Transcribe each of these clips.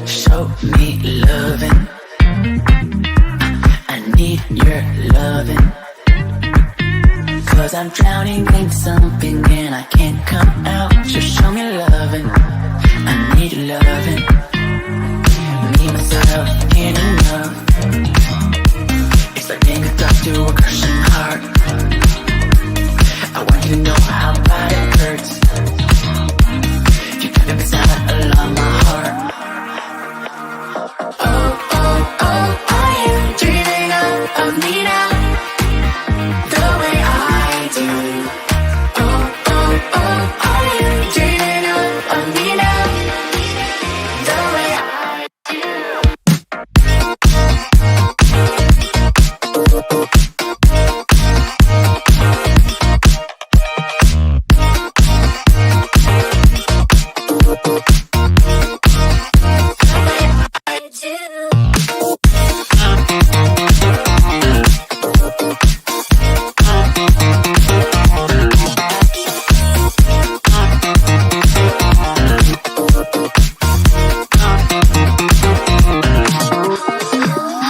Show me loving. I need your loving. 'Cause I'm drowning in something and I can't come out. Just show me loving. I need loving. Me, myself, ain't enough. It's like being a doctor to a crushing heart. I want you to know how bad it hurts. You got me silent along my heart. Oh, oh, oh, are you dreaming of me now? The way I do. Oh, oh, oh, are you dreaming of me now? The way I do.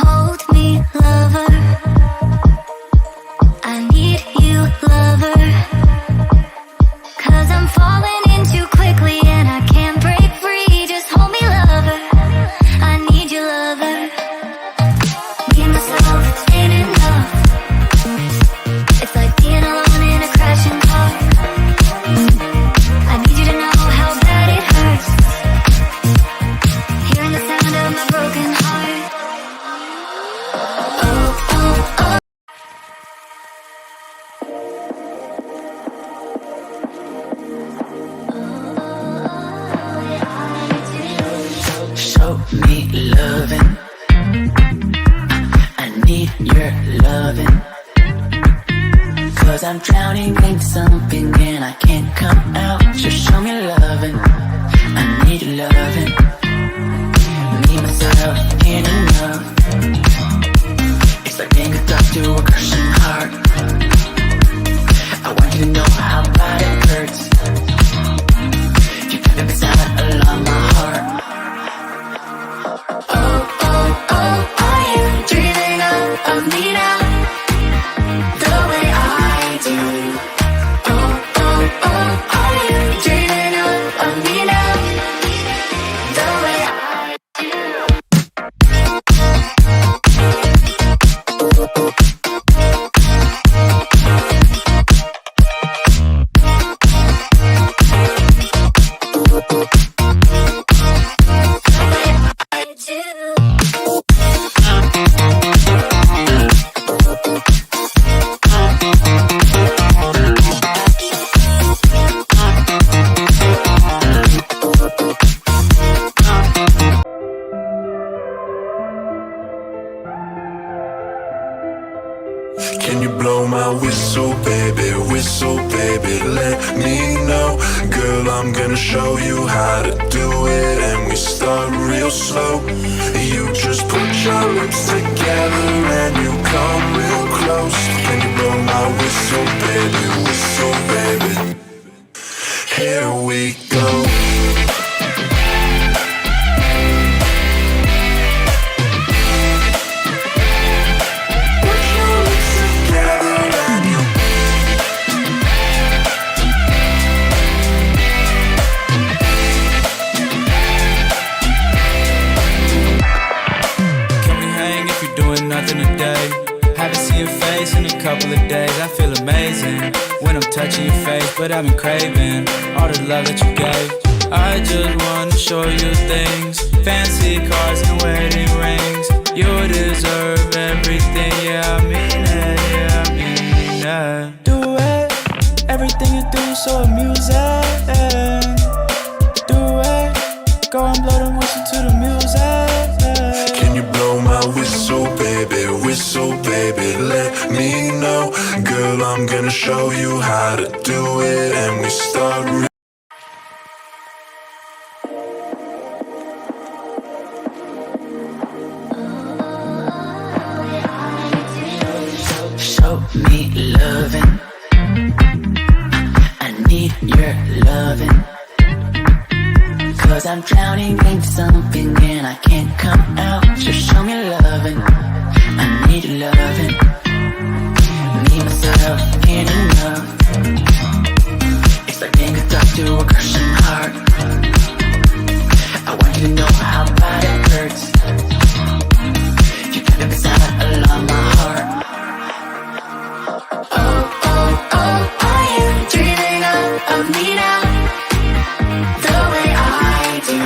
Hold me, lover. I need you, lover. 'Cause I'm falling in too quickly and I can't break free. Just hold me, lover. I need you, lover. Me, myself, ain't enough. It's like being alone in a crashing car. I need you to know how bad it hurts. Hearing the sound of my broken heart. Oh, oh, oh. Show me loving. I need your loving. 'Cause I'm drowning in something and I can't come out. Just show me loving. I need loving. Me, myself, ain't enough. It's like being a doctor to a crushing heart. I want you to know how bad it hurts. You got me silent along my heart. Oh, oh, oh, are you dreaming of me now? The way I do. Oh, oh, oh, are you dreaming of me now? The way I do. I do. Can you blow my whistle, baby, let me know. Girl, I'm gonna show you how to do it, and we start real slow. You just put your lips together and you come real close. Can you blow my whistle, baby, here we go. Nothing today. Haven't seen your face in a couple of days. I feel amazing when I'm touching your face, but I've been craving all the love that you gave. I just wanna show you things, fancy cars and wedding rings. You deserve everything, yeah, I mean it, yeah, I mean it. Do it, everything you do so amusing. Do it, go and blow the whistle to the music. Can you blow my whistle, baby, let me know. Girl, I'm gonna show you how to do it, and we start Show me loving. I'm drowning in something and I can't come out. Just show me loving, I need your loving. Me, myself, ain't enough. It's like being a doctor to a crushing heart. I want you to know how bad it hurts. You got me beside along my heart. Oh, oh, oh, are you dreaming of me now? The way I do.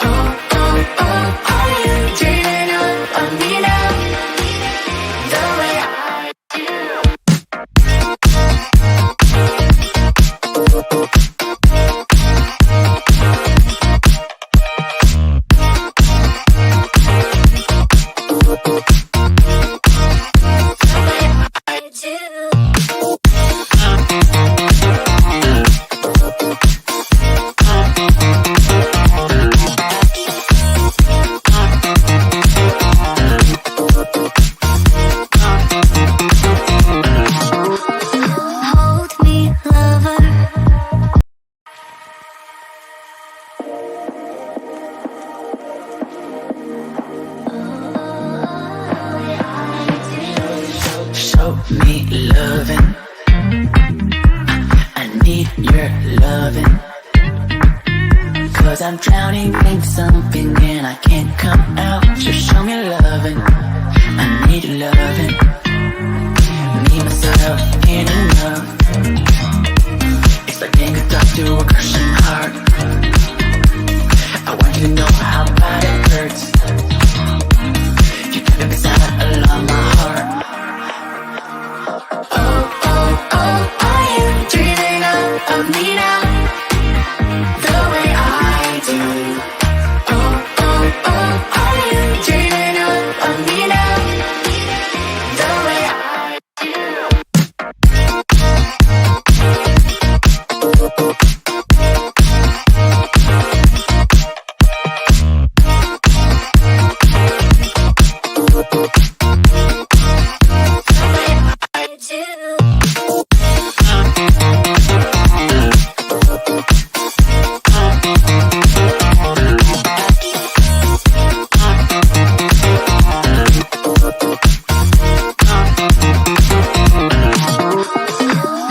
Oh, oh, oh, are you dreaming of me now? The way I do. Hold me, lover. Show me loving. I need your loving. 'Cause I'm drowning in something and I can't come out. Just show me loving. I need your loving. Me, myself, ain't enough. It's like being a doctor to a crushing heart. I want you to know how bad it hurts. You got me beside along my heart. Oh, oh, oh, are you dreaming of me now? The way I do. Oh, oh, oh, are you dreaming of me now? The way I do.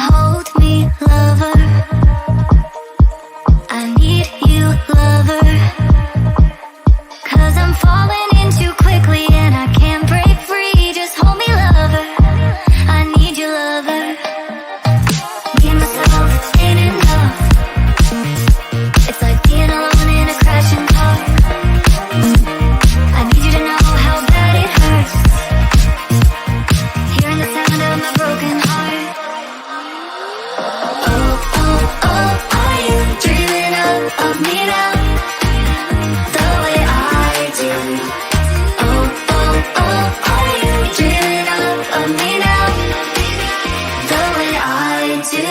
Hold me, lover. I need you, lover. 'Cause I'm falling in too quickly and I can't break free. Just hold me, lover. I need you, lover. Me, myself, ain't enough. It's like being alone in a crashing car. I need you to know how bad it hurts. Hearing the sound of my broken heart. Oh, oh, oh, are you dreaming of me now? The way I do. Oh, oh, oh, are you dreaming of me now? The way I do.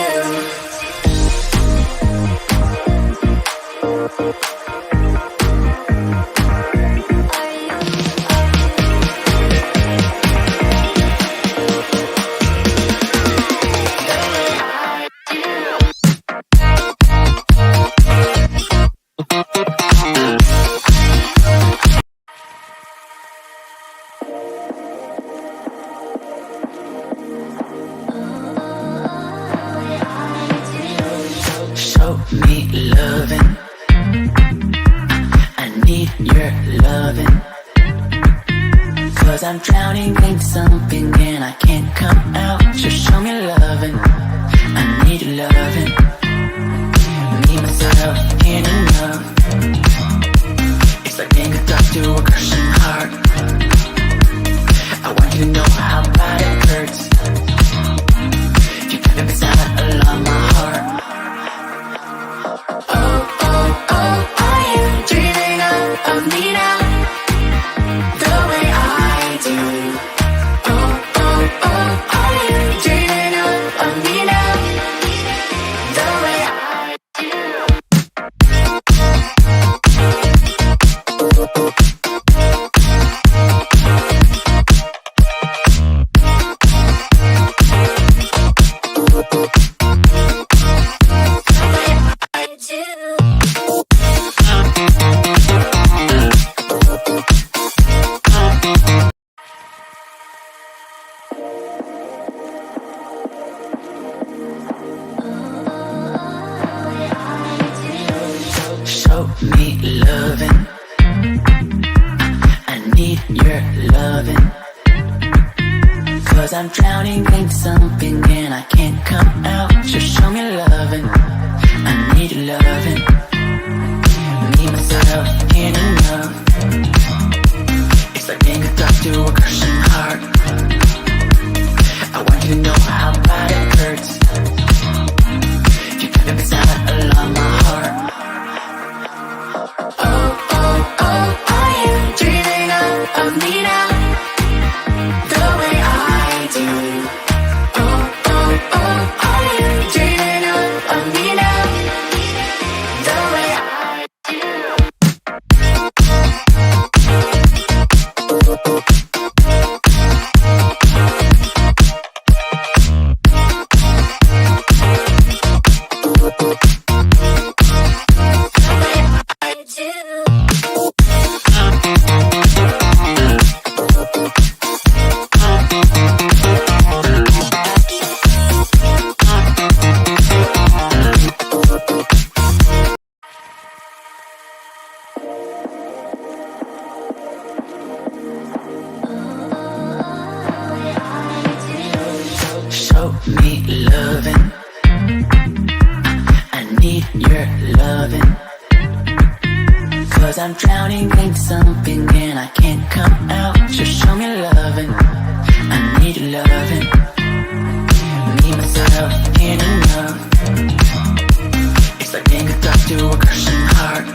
Show me loving. I need your loving. 'Cause I'm drowning in something and I can't come out. Just show me loving. I need your loving. Me, myself, ain't enough. It's like being a doctor to a crushing heart. I want you to know how bad it hurts. You got me beside along my heart. Oh, oh, oh, are you dreaming of me now? The way I do. Oh, oh, oh, are you dreaming Cause I'm drowning in something and I can't come out. Just show me loving, I need loving. Me, myself, ain't enough. It's like being a dog to a crushing heart. I want you to know how bad it hurts. You got me beside along my heart. Oh, oh, oh, are you dreaming of me now? The way I do. Oh, oh, oh, are you dreaming of me now? The way I show me loving. I need your loving. Cause I'm drowning in something and I can't come out. Just show me loving. I need loving. Me, myself, ain't enough. It's like being a dog to a crushing heart.